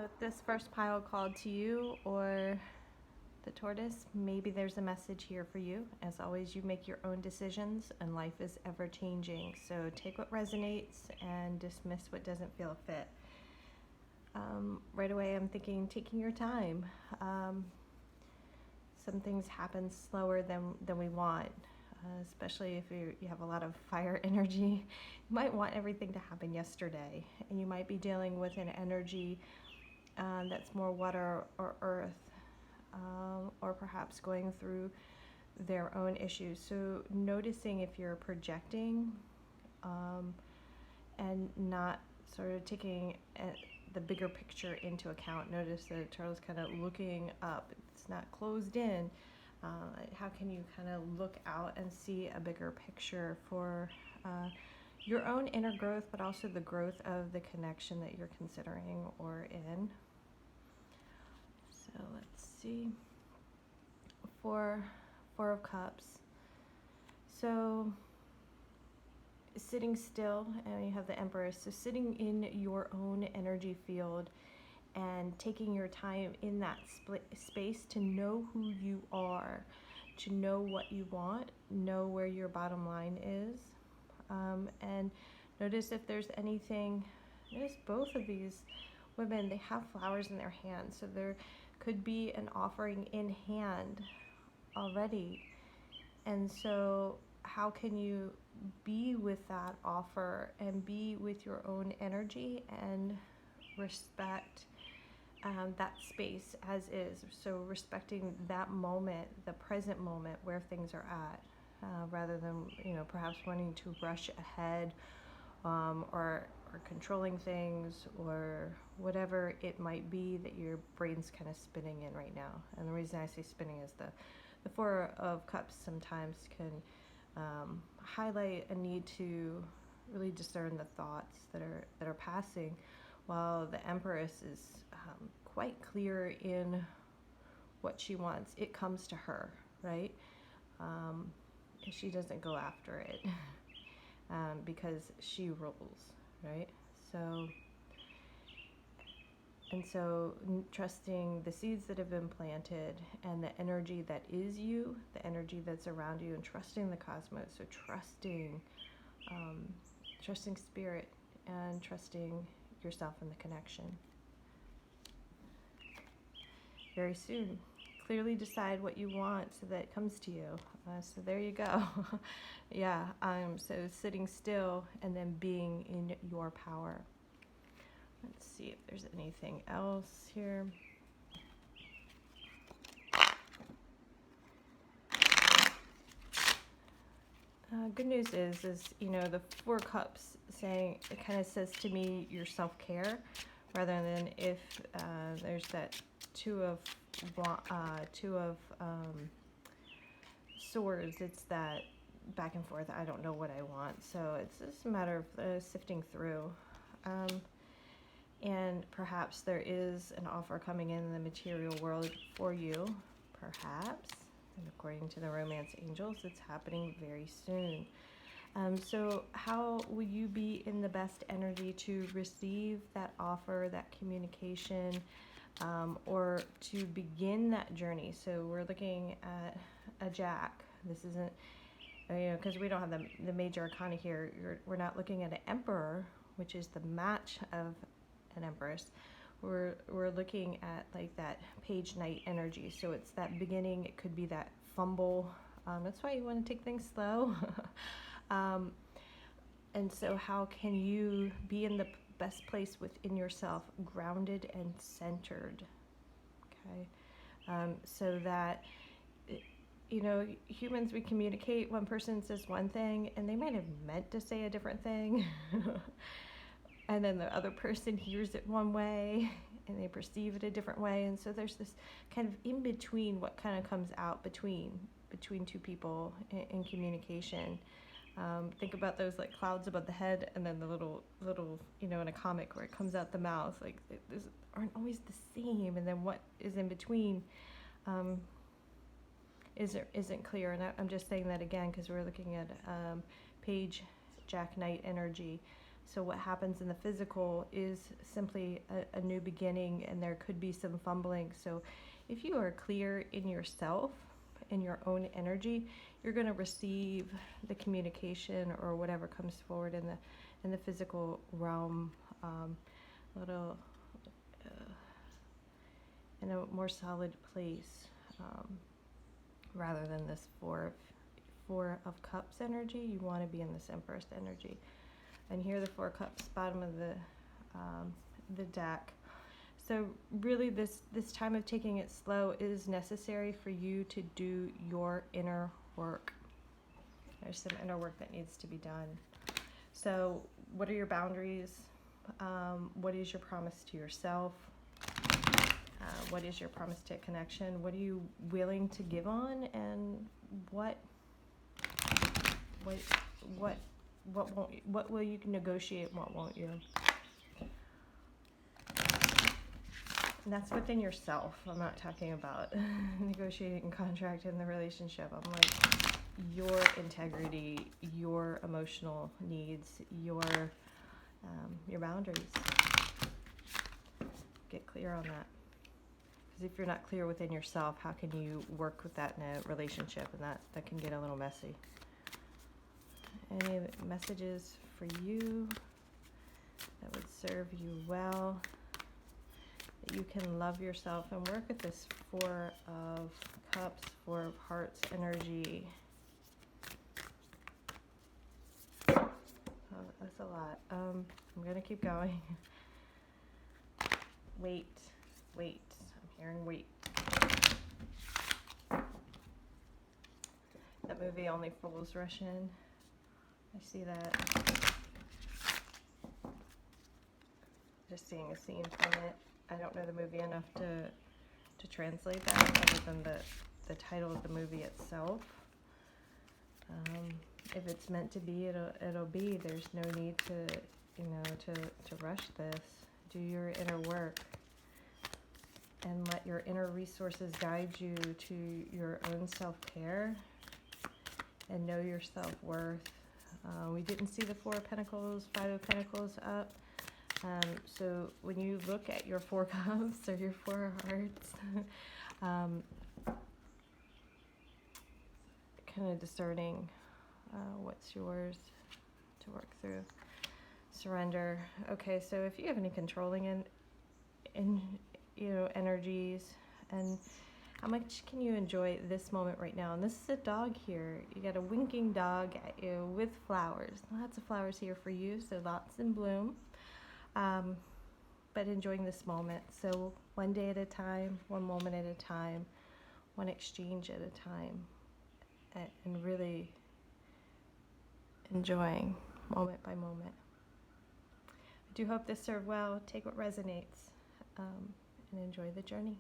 if this first pile called to you or the tortoise, maybe there's a message here for you. As always, you make your own decisions and life is ever changing. So take what resonates and dismiss what doesn't feel fit. Right away, I'm thinking taking your time. Some things happen slower than we want, especially if you have a lot of fire energy. You might want everything to happen yesterday, and you might be dealing with an energy that's more water or earth, or perhaps going through their own issues. So noticing if you're projecting and not sort of taking the bigger picture into account. Notice that turtle's kind of looking up. It's not closed in. How can you kind of look out and see a bigger picture for your own inner growth, but also the growth of the connection that you're considering or in. So let's see. Four of Cups. So sitting still, and you have the Empress. So sitting in your own energy field and taking your time in that space to know who you are, to know what you want, know where your bottom line is, and notice if there's anything. Notice both of these women, they have flowers in their hands, so there could be an offering in hand already. And so how can you be with that offer and be with your own energy and respect that space as is? So respecting that moment, the present moment where things are at, rather than perhaps wanting to rush ahead, or controlling things, or whatever it might be that your brain's kind of spinning in right now. And the reason I say spinning is the Four of Cups sometimes can highlight a need to really discern the thoughts that are passing, while the Empress is quite clear in what she wants. It comes to her, right? She doesn't go after it because she rules, right? So trusting the seeds that have been planted and the energy that is you, the energy that's around you, and trusting the cosmos. So trusting spirit and trusting yourself in the connection. Very soon, clearly decide what you want so that it comes to you. So there you go. Yeah. So sitting still and then being in your power. Let's see if there's anything else here. Good news is the Four Cups saying, it kind of says to me your self-care, rather than if there's that Two of Swords. It's that back and forth. I don't know what I want. So it's just a matter of sifting through. And perhaps there is an offer coming in the material world for you, perhaps. And according to the romance angels, it's happening very soon. So how will you be in the best energy to receive that offer, that communication, or to begin that journey? So we're looking at a Jack. This isn't, because we don't have the major arcana here. We're not looking at an Emperor, which is the match of an Empress. We're looking at like that page knight energy. So it's that beginning. It could be that fumble. That's why you want to take things slow. And so how can you be in the best place within yourself, grounded and centered? Okay. So that humans, we communicate. One person says one thing and they might have meant to say a different thing. And then the other person hears it one way and they perceive it a different way. And so there's this kind of in between, what kind of comes out between two people in communication. Think about those like clouds above the head, and then the little in a comic where it comes out the mouth. Like those aren't always the same. And then what is in between isn't clear. And I'm just saying that again because we're looking at page Jack Knight energy. So what happens in the physical is simply a new beginning, and there could be some fumbling. So if you are clear in yourself, in your own energy, you're going to receive the communication or whatever comes forward in the physical realm little in a more solid place, rather than this four of cups energy. You want to be in this Empress energy. And here the Four Cups, bottom of the deck. So really this time of taking it slow is necessary for you to do your inner work. There's some inner work that needs to be done. So what are your boundaries? What is your promise to yourself? What is your promise to connection? What are you willing to give on? And what will you negotiate and what won't you? And that's within yourself. I'm not talking about negotiating a contract in the relationship. I'm like your integrity, your emotional needs, your boundaries. Get clear on that. Because if you're not clear within yourself, how can you work with that in a relationship? And that can get a little messy. Any messages for you that would serve you well? That you can love yourself and work with this Four of Cups, Four of Hearts energy. Oh, that's a lot. I'm going to keep going. Wait. I'm hearing wait. That movie Only Fools Rush In. I see that. Just seeing a scene from it. I don't know the movie enough to translate that, other than the title of the movie itself. If it's meant to be, it'll be. There's no need to rush this. Do your inner work and let your inner resources guide you to your own self-care and know your self-worth. We didn't see the Four of Pentacles, Five of Pentacles up. So when you look at your Four Cups or your Four Hearts, kind of discerning what's yours to work through. Surrender. Okay, so if you have any controlling energies, and how much can you enjoy this moment right now? And this is a dog here. You got a winking dog at you with flowers. Lots of flowers here for you, so lots in bloom. But enjoying this moment. So one day at a time, one moment at a time, one exchange at a time, and really enjoying moment by moment. I do hope this served well. Take what resonates, and enjoy the journey.